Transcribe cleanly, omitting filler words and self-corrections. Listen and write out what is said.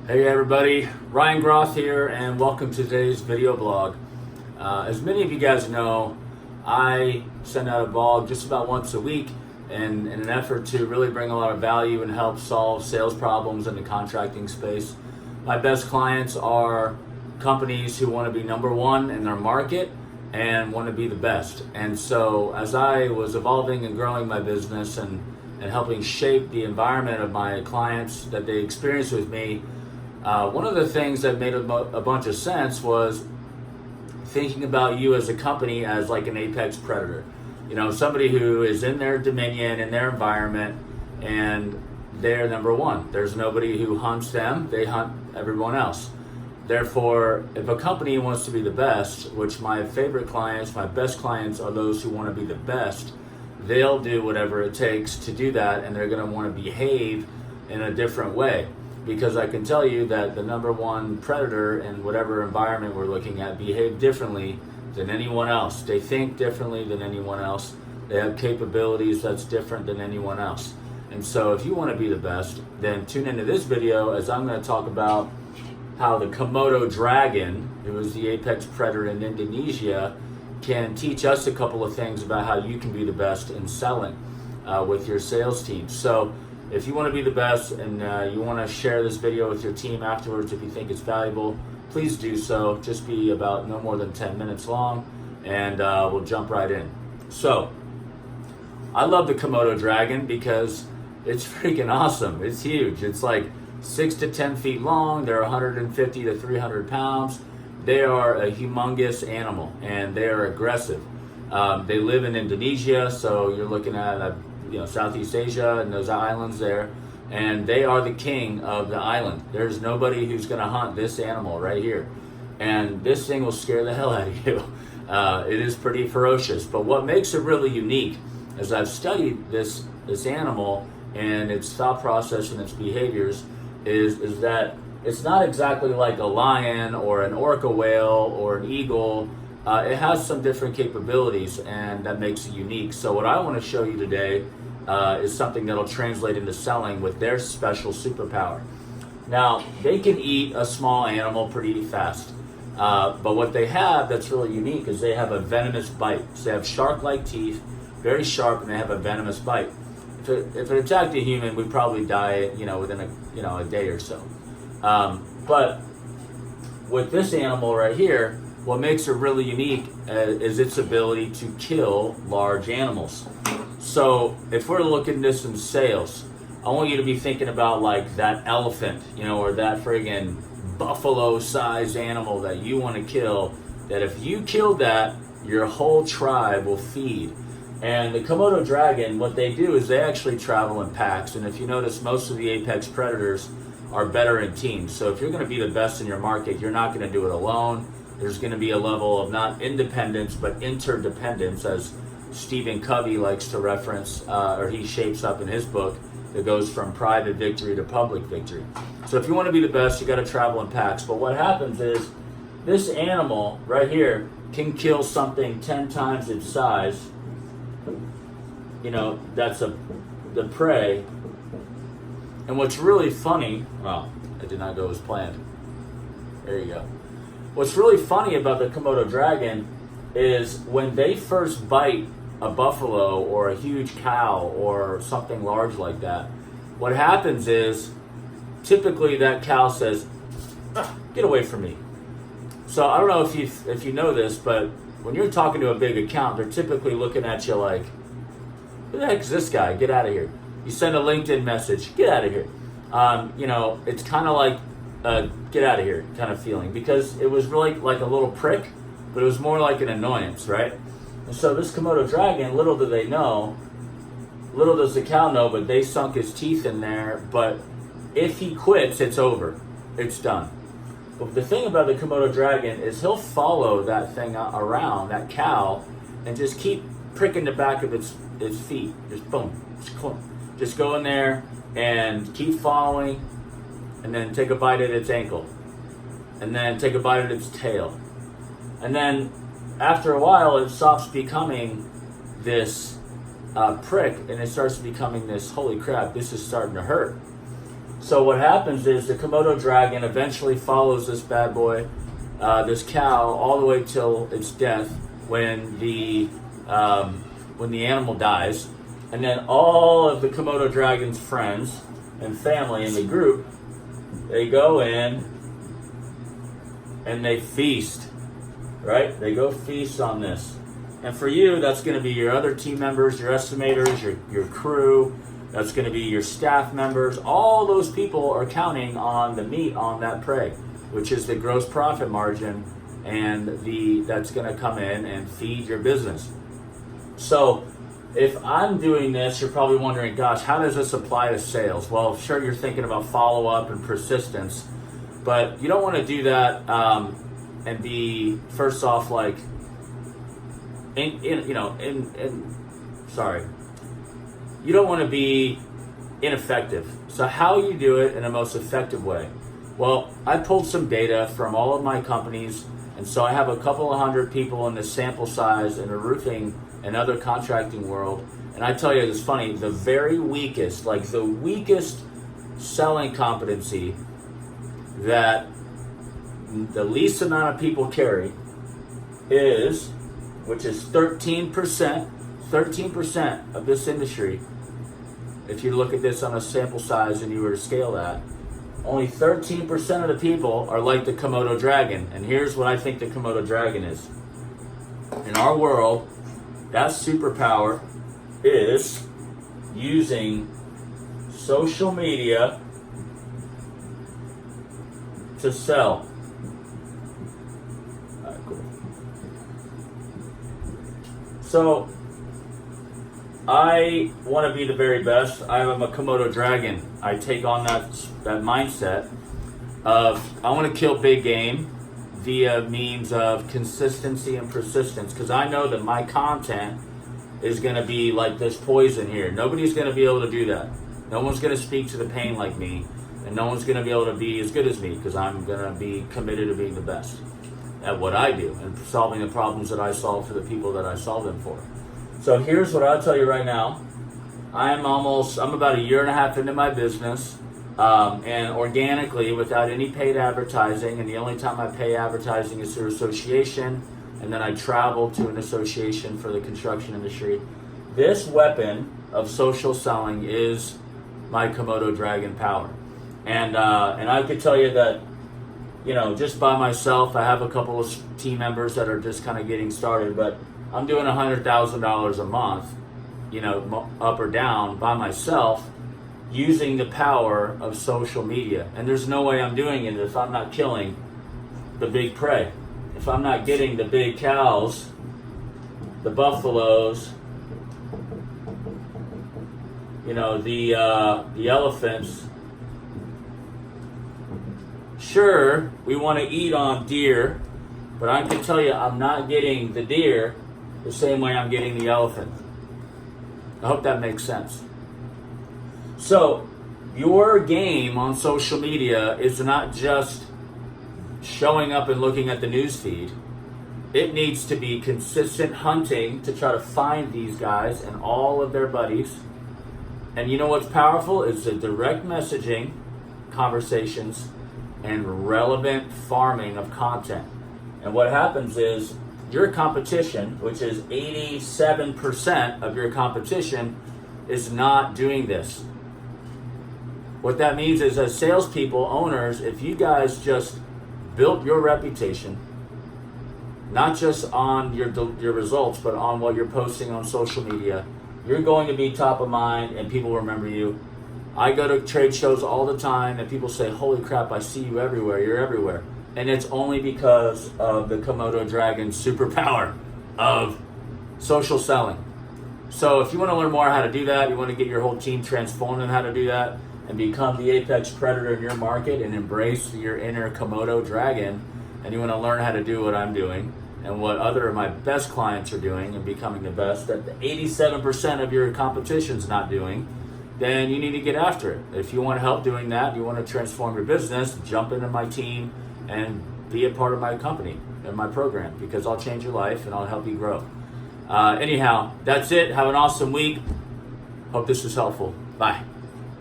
Hey everybody, Ryan Groth here and welcome to today's video blog. As many of you guys know, I send out a blog just about once a week in an effort to really bring a lot of value and help solve sales problems in the contracting space. My best clients are companies who want to be number one in their market and want to be the best. And so as I was evolving and growing my business and helping shape the environment of my clients that they experience with me, one of the things that made a bunch of sense was thinking about you as a company as like an apex predator. You know, somebody who is in their dominion, in their environment, and they're number one. There's nobody who hunts them, they hunt everyone else. Therefore, if a company wants to be the best, which my favorite clients, my best clients are those who want to be the best, they'll do whatever it takes to do that, and they're going to want to behave in a different way. Because I can tell you that the number one predator in whatever environment we're looking at behave differently than anyone else. They think differently than anyone else. They have capabilities that's different than anyone else. And so if you want to be the best, then tune into this video as I'm going to talk about how the Komodo Dragon, who is the apex predator in Indonesia, can teach us a couple of things about how you can be the best in selling with your sales team. So if you want to be the best and you want to share this video with your team afterwards, if you think it's valuable, please do so. Just be about no more than 10 minutes long, and we'll jump right in. So, I love the Komodo Dragon because it's freaking awesome. It's huge. It's like 6 to 10 feet long. They're 150 to 300 pounds. They are a humongous animal, and they are aggressive. They live in Indonesia, so you're looking at Southeast Asia and those islands there, and they are the king of the island. There's nobody who's going to hunt this animal right here, and this thing will scare the hell out of you. It is pretty ferocious, but what makes it really unique, as I've studied this animal and its thought process and its behaviors, is that it's not exactly like a lion or an orca whale or an eagle. It has some different capabilities, and that makes it unique. So what I want to show you today is something that'll translate into selling with their special superpower. Now, they can eat a small animal pretty fast, but what they have that's really unique is they have a venomous bite. So they have shark-like teeth, very sharp, and they have a venomous bite. If it attacked a human, we'd probably die, within a day or so. But with this animal right here, what makes it really unique is its ability to kill large animals. So if we're looking at this in sales, I want you to be thinking about like that elephant, or that friggin' buffalo-sized animal that you want to kill, that if you killed that, your whole tribe will feed. And the Komodo Dragon, what they do is they actually travel in packs. And if you notice, most of the apex predators are better in teams. So if you're going to be the best in your market, you're not going to do it alone. There's going to be a level of not independence, but interdependence, as Stephen Covey likes to reference, or he shapes up in his book, that goes from private victory to public victory. So if you want to be the best, you got to travel in packs. But what happens is, this animal right here can kill something 10 times its size. That's the prey. And what's really funny, well, it did not go as planned. There you go. What's really funny about the Komodo Dragon is when they first bite a buffalo or a huge cow or something large like that, what happens is typically that cow says, "Get away from me." So I don't know if you know this, but when you're talking to a big account, they're typically looking at you like, "Who the heck is this guy? Get out of here." You send a LinkedIn message, "Get out of here." It's kind of like get out of here kind of feeling, because it was really like a little prick, but it was more like an annoyance, right? And so this Komodo Dragon, little does the cow know, but they sunk his teeth in there. But if he quits, it's over. It's done. But the thing about the Komodo Dragon is he'll follow that thing around, that cow, and just keep pricking the back of its feet. Just boom, just go in there and keep following, and then take a bite at its ankle, and then take a bite at its tail. And then after a while, it stops becoming this prick, and it starts becoming this, holy crap, this is starting to hurt. So what happens is the Komodo dragon eventually follows this bad boy, this cow, all the way till its death when the animal dies. And then all of the Komodo dragon's friends and family in the group, they go in and they feast, right? They go feast on this. And for you, that's going to be your other team members, your estimators, your crew. That's going to be your staff members. All those people are counting on the meat on that prey, which is the gross profit margin, and that's going to come in and feed your business. So if I'm doing this, you're probably wondering, gosh, how does this apply to sales? Well, sure, you're thinking about follow-up and persistence, but you don't want to do that and be, first off, like, you don't want to be ineffective. So how you do it in the most effective way? Well, I pulled some data from all of my companies, and so I have a couple of hundred people in the sample size in the roofing and other contracting world. And I tell you, it's funny, the very weakest, like the weakest selling competency that the least amount of people carry is, which is 13% of this industry. If you look at this on a sample size and you were to scale that, only 13% of the people are like the Komodo dragon. And here's what I think the Komodo dragon is. In our world, that superpower is using social media to sell. All right, cool. So I want to be the very best. I am a Komodo dragon. I take on that mindset of I want to kill big game via means of consistency and persistence, because I know that my content is going to be like this poison here. Nobody's going to be able to do that. No one's going to speak to the pain like me, and no one's going to be able to be as good as me, because I'm going to be committed to being the best at what I do and solving the problems that I solve for the people that I solve them for. So here's what I'll tell you right now. I'm about a year and a half into my business, and organically, without any paid advertising, and the only time I pay advertising is through association, and then I travel to an association for the construction industry. This weapon of social selling is my Komodo dragon power. And I could tell you that, just by myself, I have a couple of team members that are just kind of getting started, but I'm doing $100,000 a month, up or down by myself, using the power of social media. And there's no way I'm doing it if I'm not killing the big prey. If I'm not getting the big cows, the buffaloes, the elephants. Sure, we want to eat on deer, but I can tell you I'm not getting the deer the same way I'm getting the elephant. I hope that makes sense. So, your game on social media is not just showing up and looking at the news feed. It needs to be consistent hunting to try to find these guys and all of their buddies. And you know what's powerful is the direct messaging, conversations, and relevant farming of content. And what happens is your competition, which is 87% of your competition, is not doing this. What that means is, as salespeople, owners, if you guys just built your reputation, not just on your results, but on what you're posting on social media, you're going to be top of mind and people remember you. I go to trade shows all the time and people say, holy crap, I see you everywhere, you're everywhere. And it's only because of the Komodo Dragon superpower of social selling. So if you want to learn more how to do that, you want to get your whole team transformed on how to do that and become the apex predator in your market and embrace your inner Komodo Dragon, and you want to learn how to do what I'm doing and what other of my best clients are doing and becoming the best that 87% of your competition's not doing, then you need to get after it. If you want help doing that, you want to transform your business, jump into my team and be a part of my company and my program, because I'll change your life and I'll help you grow. Anyhow, that's it. Have an awesome week. Hope this was helpful. Bye.